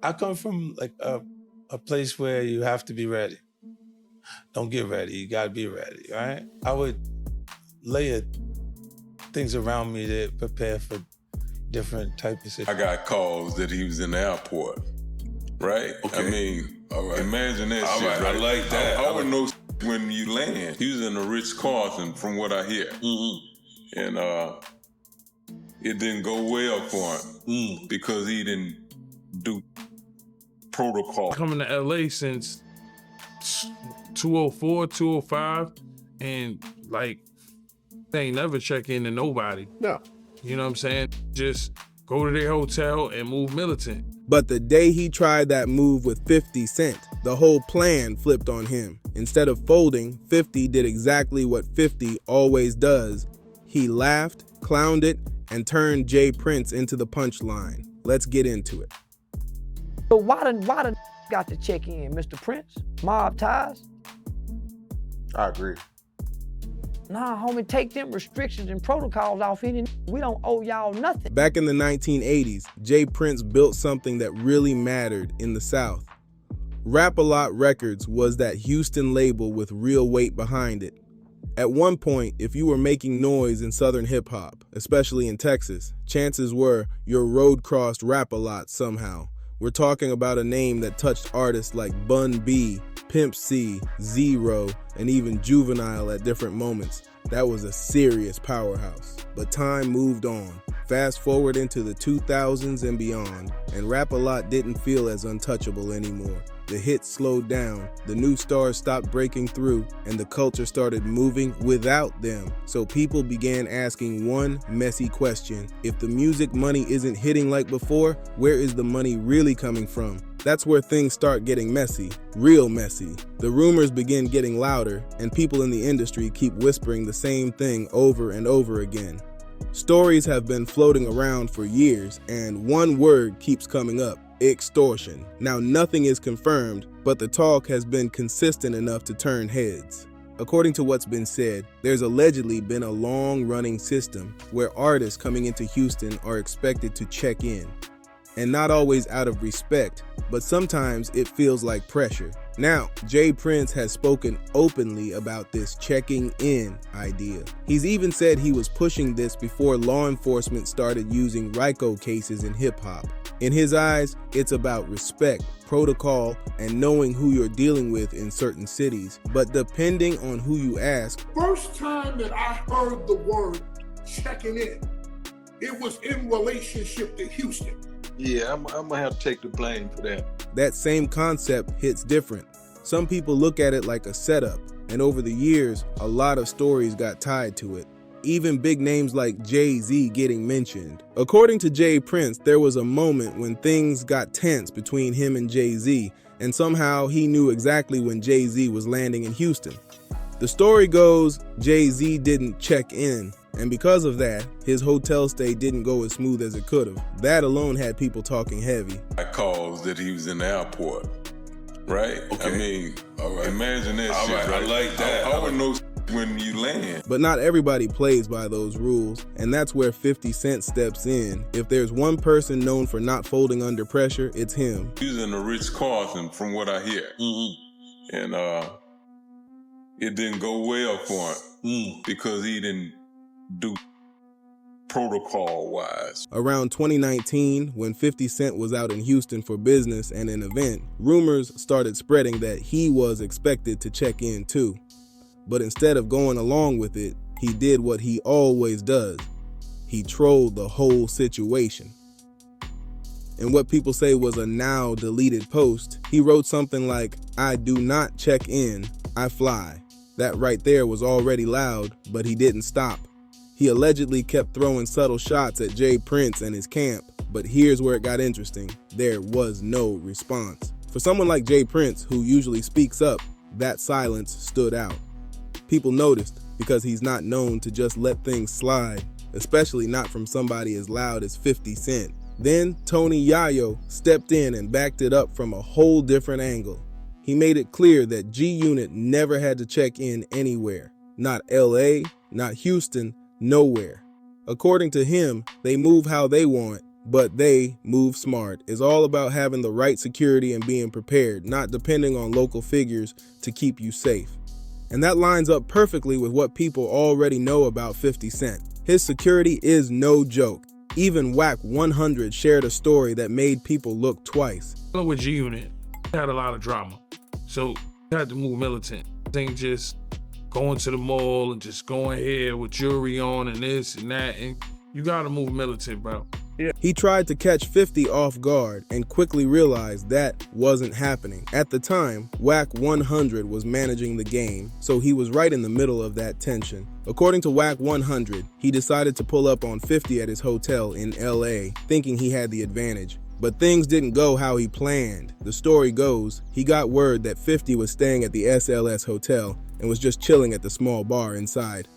I come from like a place where you have to be ready. Don't get ready. You gotta be ready, right? I would layer things around me to prepare for different types of situations. I got calls that he was in the airport, right? Okay. I mean, All right. imagine that All shit, right, right? I like that. I would know when you land. He was in a Ritz-Carlton, from what I hear. Mm-hmm. And it didn't go well for him because he didn't do protocol. Coming to LA since 204, 205, and like they ain't never check in to nobody. No. You know what I'm saying? Just go to their hotel and move militant. But the day he tried that move with 50 Cent, the whole plan flipped on him. Instead of folding, 50 did exactly what 50 always does. He laughed, clowned it, and turned Jay Prince into the punchline. Let's get into it. But why the got to check in, Mr. Prince? Mob ties? I agree. Nah, homie, take them restrictions and protocols off any. We don't owe y'all nothing. Back in the 1980s, Jay Prince built something that really mattered in the South. Rap-A-Lot Records was that Houston label with real weight behind it. At one point, if you were making noise in Southern hip-hop, especially in Texas, chances were your road crossed Rap-A-Lot somehow. We're talking about a name that touched artists like Bun B, Pimp C, Zero, and even Juvenile at different moments. That was a serious powerhouse. But time moved on. Fast forward into the 2000s and beyond, and Rap-A-Lot didn't feel as untouchable anymore. The hits slowed down, the new stars stopped breaking through, and the culture started moving without them. So people began asking one messy question. If the music money isn't hitting like before, where is the money really coming from? That's where things start getting messy, real messy. The rumors begin getting louder, and people in the industry keep whispering the same thing over and over again. Stories have been floating around for years, and one word keeps coming up: extortion. Now, nothing is confirmed, but the talk has been consistent enough to turn heads. According to what's been said, there's allegedly been a long-running system where artists coming into Houston are expected to check in. And not always out of respect, but sometimes it feels like pressure. Now, Jay Prince has spoken openly about this checking in idea. He's even said he was pushing this before law enforcement started using RICO cases in hip-hop. In his eyes, it's about respect, protocol, and knowing who you're dealing with in certain cities. But depending on who you ask, first time that I heard the word checking in, it was in relationship to Houston. Yeah, I'm gonna have to take the blame for that. that same concept hits different. Some people look at it like a setup, and over the years, a lot of stories got tied to it. Even big names like Jay-Z getting mentioned. According to Jay Prince, there was a moment when things got tense between him and Jay-Z, and somehow he knew exactly when Jay-Z was landing in Houston. The story goes, Jay-Z didn't check in, and because of that, his hotel stay didn't go as smooth as it could have. That alone had people talking heavy. I calls that he was in the airport, right? Okay. I mean, All right. imagine that All shit, right, right? I like that. I would know when you land. But not everybody plays by those rules, and that's where 50 Cent steps in. If there's one person known for not folding under pressure, it's him. He was in the Ritz-Carlton, from what I hear. Mm-hmm. And it didn't go well for him because he didn't do protocol-wise. Around 2019, when 50 Cent was out in Houston for business and an event, rumors started spreading that he was expected to check in too. But instead of going along with it, he did what he always does. He trolled the whole situation. In what people say was a now deleted post, he wrote something like, "I do not check in, I fly." That right there was already loud, but he didn't stop. He allegedly kept throwing subtle shots at Jay Prince and his camp, but here's where it got interesting. There was no response. For someone like Jay Prince, who usually speaks up, that silence stood out. People noticed because he's not known to just let things slide, especially not from somebody as loud as 50 Cent. Then Tony Yayo stepped in and backed it up from a whole different angle. He made it clear that G-Unit never had to check in anywhere. Not LA, not Houston, nowhere. According to him, they move how they want, But they, Move Smart, is all about having the right security and being prepared, not depending on local figures to keep you safe. And that lines up perfectly with what people already know about 50 Cent. His security is no joke. Even Whack 100 shared a story that made people look twice. With G-Unit, had a lot of drama. So you had to move militant. It ain't just going to the mall and just going here with jewelry on and this and that. And you gotta move militant, bro. Yeah. He tried to catch 50 off guard and quickly realized that wasn't happening. At the time, Whack 100 was managing the game, so he was right in the middle of that tension. According to Whack 100, he decided to pull up on 50 at his hotel in LA, thinking he had the advantage. But things didn't go how he planned. The story goes, he got word that 50 was staying at the SLS hotel and was just chilling at the small bar inside.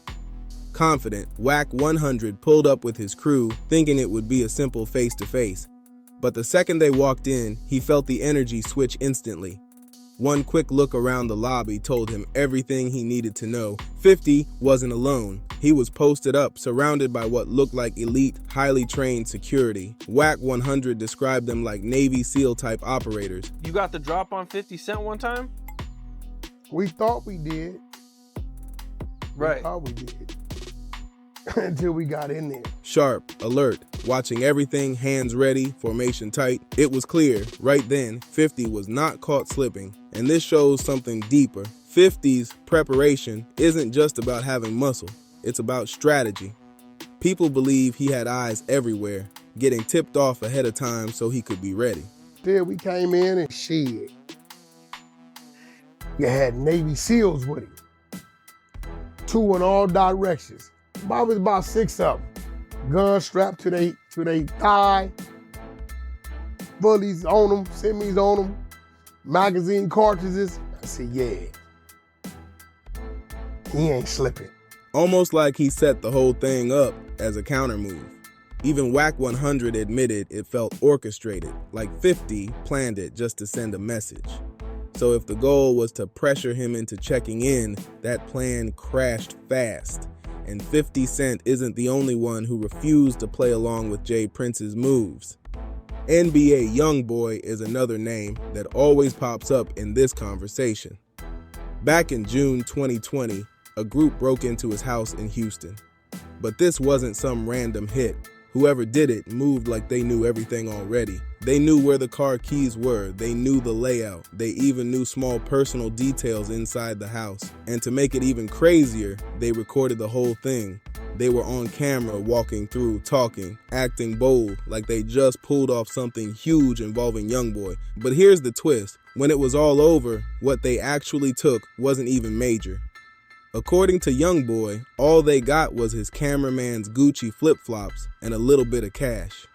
Confident, Whack 100 pulled up with his crew, thinking it would be a simple face-to-face. But the second they walked in, he felt the energy switch instantly. One quick look around the lobby told him everything he needed to know. 50 wasn't alone. He was posted up, surrounded by what looked like elite, highly trained security. Whack 100 described them like Navy SEAL-type operators. You got the drop on 50 Cent one time? We thought we did. Right. We thought we did. Until we got in there. Sharp, alert, watching everything, hands ready, formation tight. It was clear, right then, 50 was not caught slipping. And this shows something deeper. 50's preparation isn't just about having muscle, it's about strategy. People believe he had eyes everywhere, getting tipped off ahead of time so he could be ready. Then we came in and shit. You had Navy SEALs with him. 2 in all directions. Probably about 6 of them. Guns strapped to their thigh. Bullies on them, semis on them, magazine cartridges. I said, yeah, he ain't slipping. Almost like he set the whole thing up as a counter move. Even Whack 100 admitted it felt orchestrated, like 50 planned it just to send a message. So if the goal was to pressure him into checking in, that plan crashed fast. And 50 Cent isn't the only one who refused to play along with Jay Prince's moves. NBA YoungBoy is another name that always pops up in this conversation. Back in June 2020, a group broke into his house in Houston. But this wasn't some random hit. Whoever did it moved like they knew everything already. They knew where the car keys were, they knew the layout, they even knew small personal details inside the house. And to make it even crazier, they recorded the whole thing. They were on camera walking through, talking, acting bold, like they just pulled off something huge involving YoungBoy. But here's the twist. When it was all over, what they actually took wasn't even major. According to YoungBoy, all they got was his cameraman's Gucci flip-flops and a little bit of cash.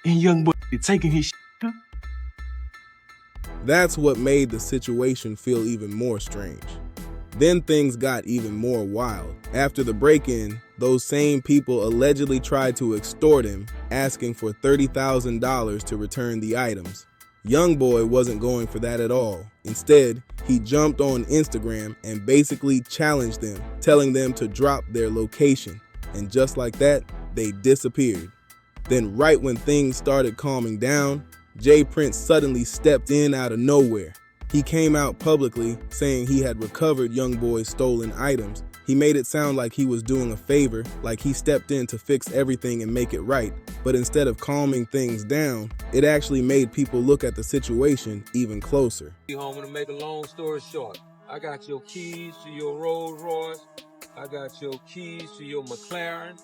And YoungBoy taking his shit. That's what made the situation feel even more strange. Then things got even more wild. After the break-in, those same people allegedly tried to extort him, asking for $30,000 to return the items. YoungBoy wasn't going for that at all. Instead, he jumped on Instagram and basically challenged them, telling them to drop their location. And just like that, they disappeared. Then right when things started calming down, Jay Prince suddenly stepped in out of nowhere. He came out publicly saying he had recovered YoungBoy's stolen items. He made it sound like he was doing a favor, like he stepped in to fix everything and make it right. But instead of calming things down, it actually made people look at the situation even closer. Home, to make a long story short, I got your keys to your Rolls Royce. I got your keys to your McLaren.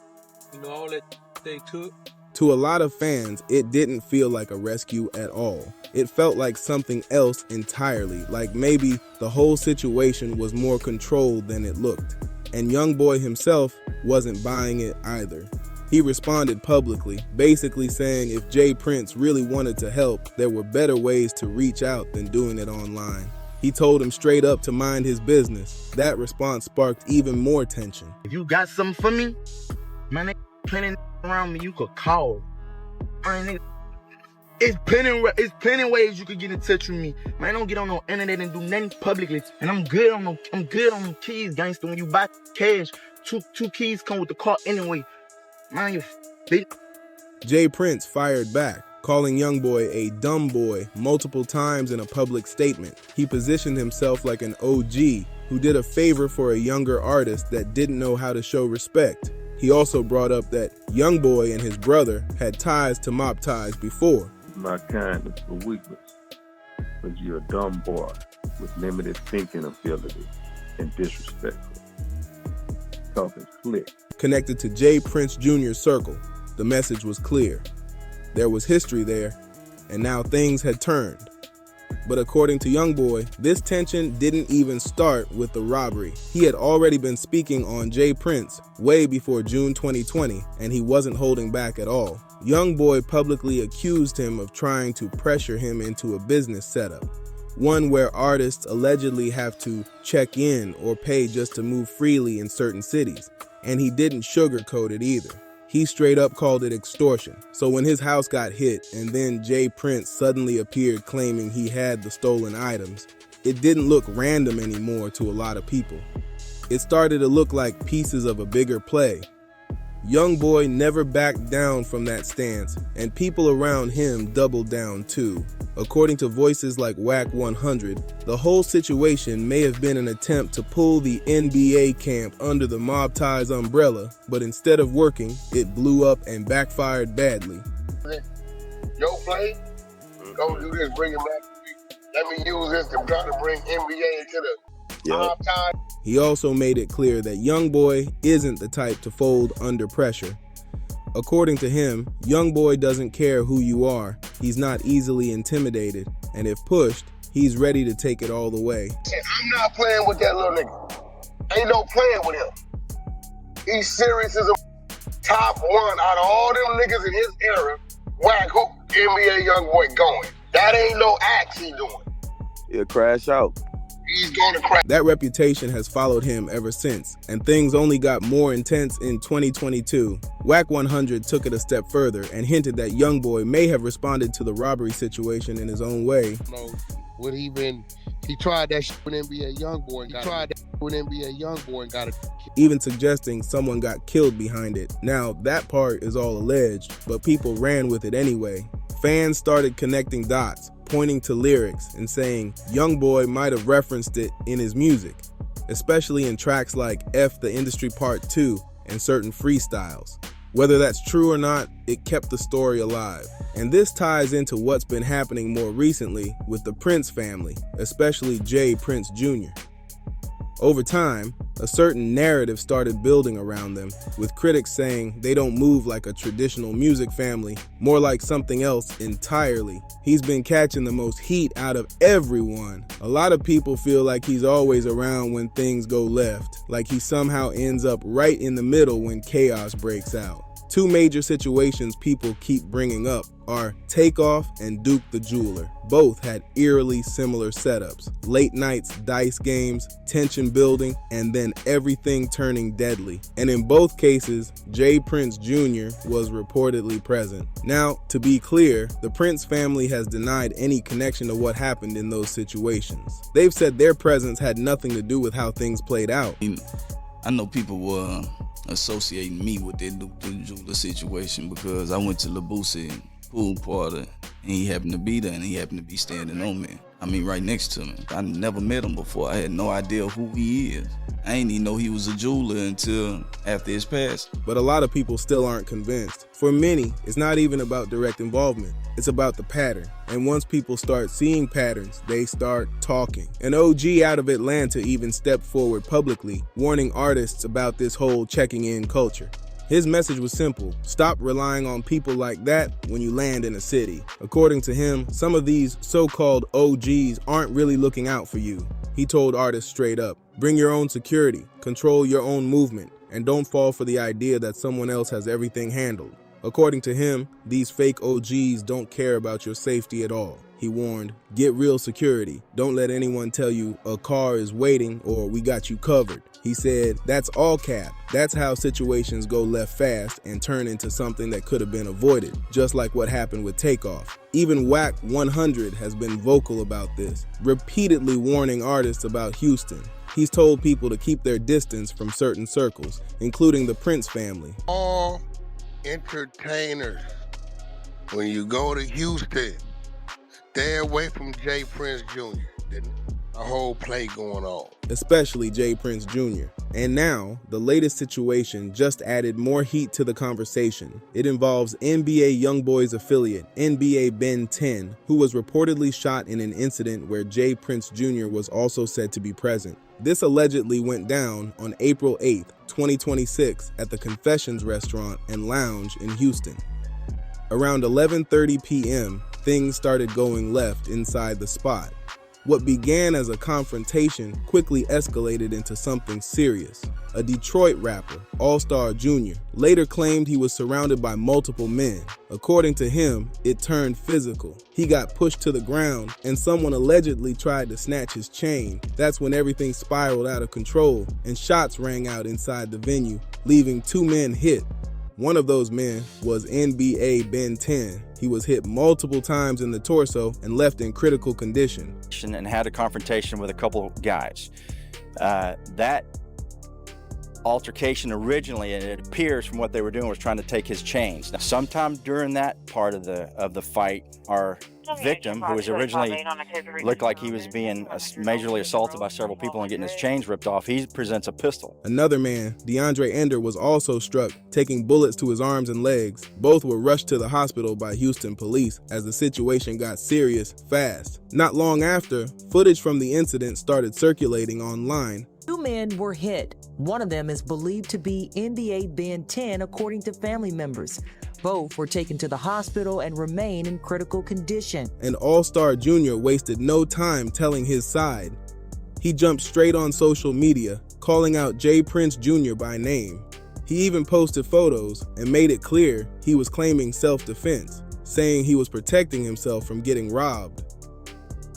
You know, all that they took. To a lot of fans, it didn't feel like a rescue at all. It felt like something else entirely, like maybe the whole situation was more controlled than it looked. And YoungBoy himself wasn't buying it either. He responded publicly, basically saying if Jay Prince really wanted to help, there were better ways to reach out than doing it online. He told him straight up to mind his business. That response sparked even more tension. If you got something for me, man, plenty around me you could call. It's plenty ways you could get in touch with me. Man, don't get on no internet and do nothing publicly. And I'm good on them keys, gangster. When you buy cash, two keys come with the car anyway. Mind your business. Jay Prince fired back, calling YoungBoy a dumb boy multiple times in a public statement. He positioned himself like an OG who did a favor for a younger artist that didn't know how to show respect. He also brought up that YoungBoy and his brother had ties to mob ties before. My kindness for weakness, because you're a dumb boy with limited thinking ability and disrespectful. Talking slick. Connected to Jay Prince Jr.'s circle, the message was clear. There was history there, and now things had turned. But according to YoungBoy, this tension didn't even start with the robbery. He had already been speaking on Jay Prince way before June 2020, and he wasn't holding back at all. YoungBoy publicly accused him of trying to pressure him into a business setup, one where artists allegedly have to check in or pay just to move freely in certain cities, and he didn't sugarcoat it either. He straight up called it extortion. So when his house got hit and then Jay Prince suddenly appeared claiming he had the stolen items, it didn't look random anymore to a lot of people. It started to look like pieces of a bigger play. YoungBoy never backed down from that stance, and people around him doubled down too. According to voices like Wack 100, the whole situation may have been an attempt to pull the NBA camp under the Mob Ties umbrella, but instead of working, it blew up and backfired badly. Yo, play, go do this, bring it back. Let me use this to try to bring NBA into the Mob Ties. He also made it clear that YoungBoy isn't the type to fold under pressure. According to him, YoungBoy doesn't care who you are, he's not easily intimidated, and if pushed, he's ready to take it all the way. I'm not playing with that little nigga. Ain't no playing with him. He's serious as a top one out of all them niggas in his era. Wack, who NBA YoungBoy going? That ain't no act he doing. He'll crash out. He's gonna crash. That reputation has followed him ever since, and things only got more intense in 2022. Wack 100 took it a step further and hinted that YoungBoy may have responded to the robbery situation in his own way. Would he tried that shit with NBA YoungBoy and got it. Even suggesting someone got killed behind it. Now, that part is all alleged, but people ran with it anyway. Fans started connecting dots, pointing to lyrics and saying YoungBoy might have referenced it in his music, especially in tracks like F the Industry Part 2 and certain freestyles. Whether that's true or not, it kept the story alive. And this ties into what's been happening more recently with the Prince family, especially Jay Prince Jr. Over time, a certain narrative started building around them, with critics saying they don't move like a traditional music family, more like something else entirely. He's been catching the most heat out of everyone. A lot of people feel like he's always around when things go left, like he somehow ends up right in the middle when chaos breaks out. Two major situations people keep bringing up are Takeoff and Duke the Jeweler. Both had eerily similar setups. Late nights, dice games, tension building, and then everything turning deadly. And in both cases, Jay Prince Jr. was reportedly present. Now, to be clear, the Prince family has denied any connection to what happened in those situations. They've said their presence had nothing to do with how things played out. I know people were associating me with that Duke the Jeweler situation because I went to Labusi pool party and he happened to be there and he happened to be standing on me. I mean, right next to me. I never met him before. I had no idea who he is. I ain't even know he was a jeweler until after his passing. But a lot of people still aren't convinced. For many, it's not even about direct involvement. It's about the pattern. And once people start seeing patterns, they start talking. An OG out of Atlanta even stepped forward publicly, warning artists about this whole checking in culture. His message was simple: stop relying on people like that when you land in a city. According to him, some of these so-called OGs aren't really looking out for you. He told artists straight up, bring your own security, control your own movement, and don't fall for the idea that someone else has everything handled. According to him, these fake OGs don't care about your safety at all. He warned, get real security. Don't let anyone tell you a car is waiting or we got you covered. He said, that's all cap. That's how situations go left fast and turn into something that could have been avoided, just like what happened with Takeoff. Even Wack 100 has been vocal about this, repeatedly warning artists about Houston. He's told people to keep their distance from certain circles, including the Prince family. All entertainers, when you go to Houston, stay away from J. Prince Jr. There's a whole play going on. Especially J. Prince Jr. And now, the latest situation just added more heat to the conversation. It involves NBA YoungBoy's affiliate, NBA Ben 10, who was reportedly shot in an incident where J. Prince Jr. was also said to be present. This allegedly went down on April 8th, 2026 at the Confessions Restaurant and Lounge in Houston. Around 11:30 p.m., things started going left inside the spot. What began as a confrontation quickly escalated into something serious. A Detroit rapper, All-Star Jr., later claimed he was surrounded by multiple men. According to him, it turned physical. He got pushed to the ground, and someone allegedly tried to snatch his chain. That's when everything spiraled out of control, and shots rang out inside the venue, leaving 2 men hit. One of those men was NBA Ben 10. He was hit multiple times in the torso and left in critical condition. And had a confrontation with a couple guys. That altercation originally, and it appears from what they were doing, was trying to take his chains. Now, sometime during that part of the fight, our victim, who was originally looked like he was being majorly assaulted by several people and getting his chains ripped off, he presents a pistol. Another man, DeAndre Ender, was also struck, taking bullets to his arms and legs. Both were rushed to the hospital by Houston police as the situation got serious fast. Not long after, footage from the incident started circulating online. 2 men were hit. One of them is believed to be NBA Ben 10, according to family members. Both were taken to the hospital and remain in critical condition. And All-Star Jr. wasted no time telling his side. He jumped straight on social media, calling out J. Prince Jr. by name. He even posted photos and made it clear he was claiming self-defense, saying he was protecting himself from getting robbed.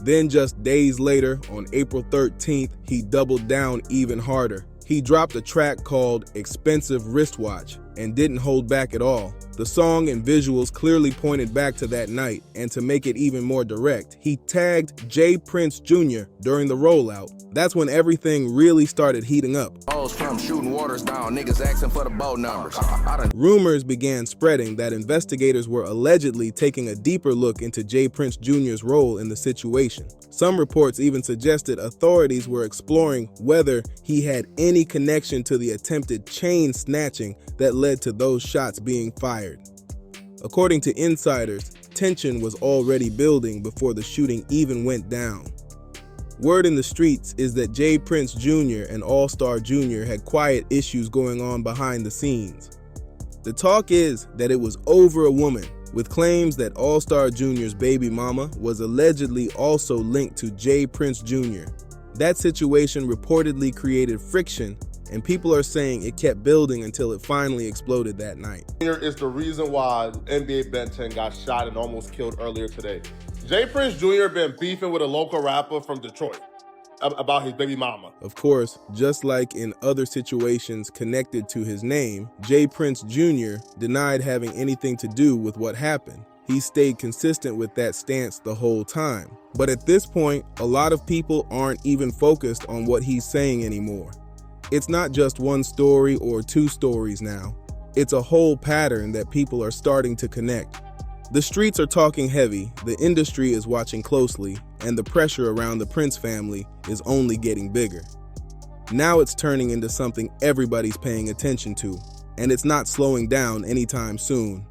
Then just days later, on April 13th, he doubled down even harder. He dropped a track called Expensive Wristwatch and didn't hold back at all. The song and visuals clearly pointed back to that night, and to make it even more direct, he tagged J. Prince Jr. during the rollout. That's when everything really started heating up. From shooting waters down, niggas asking for the boat numbers. Rumors began spreading that investigators were allegedly taking a deeper look into J. Prince Jr.'s role in the situation. Some reports even suggested authorities were exploring whether he had any connection to the attempted chain snatching that led to those shots being fired. According to insiders, tension was already building before the shooting even went down. Word in the streets is that J. Prince Jr. and All-Star Jr. had quiet issues going on behind the scenes. The talk is that it was over a woman, with claims that All-Star Jr.'s baby mama was allegedly also linked to J. Prince Jr. That situation reportedly created friction, and people are saying it kept building until it finally exploded that night. Here is the reason why NBA Ben 10 got shot and almost killed earlier today. J. Prince Jr. been beefing with a local rapper from Detroit about his baby mama. Of course, just like in other situations connected to his name, J. Prince Jr. denied having anything to do with what happened. He stayed consistent with that stance the whole time. But at this point, a lot of people aren't even focused on what he's saying anymore. It's not just one story or 2 stories now. It's a whole pattern that people are starting to connect. The streets are talking heavy, the industry is watching closely, and the pressure around the Prince family is only getting bigger. Now it's turning into something everybody's paying attention to, and it's not slowing down anytime soon.